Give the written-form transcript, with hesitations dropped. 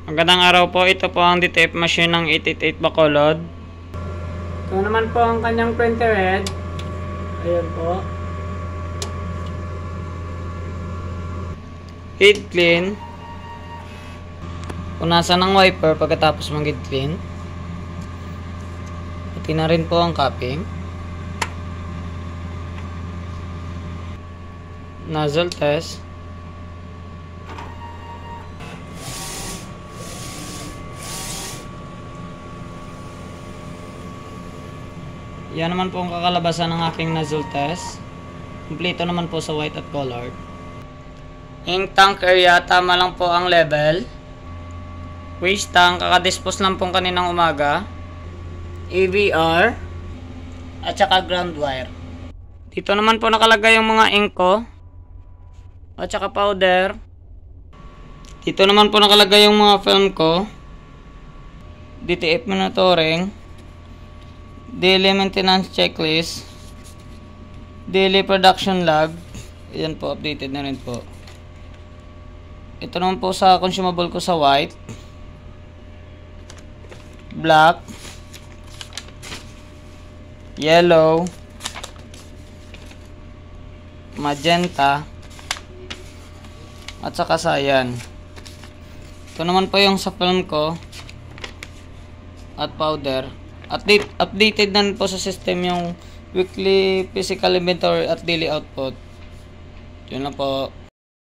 Magandang araw po, ito po ang DTF machine ng 888 Bacolod. Ito naman po ang kanyang printer head. Ayan po. Heat clean. Punasan ng wiper pagkatapos mag-heat clean. Pati na rin po ang capping. Nozzle test. Yan naman po ang kakalabasan ng aking nozzle test. Kumpleto naman po sa white at colored. Ink tank area, tama lang po ang level. Waste tank, kakadispose lang po kaninang umaga. AVR at saka ground wire. Dito naman po nakalagay yung mga ink ko at saka powder. Dito naman po nakalagay yung mga film ko. DTF monitoring, daily maintenance checklist, daily production log. Ayan po, updated na rin po. Ito naman po sa consumable ko sa white, black, yellow, magenta, at saka cyan. Ito naman po yung sa film ko at powder. Updated na po sa system yung weekly physical inventory at daily output. Yun lang po.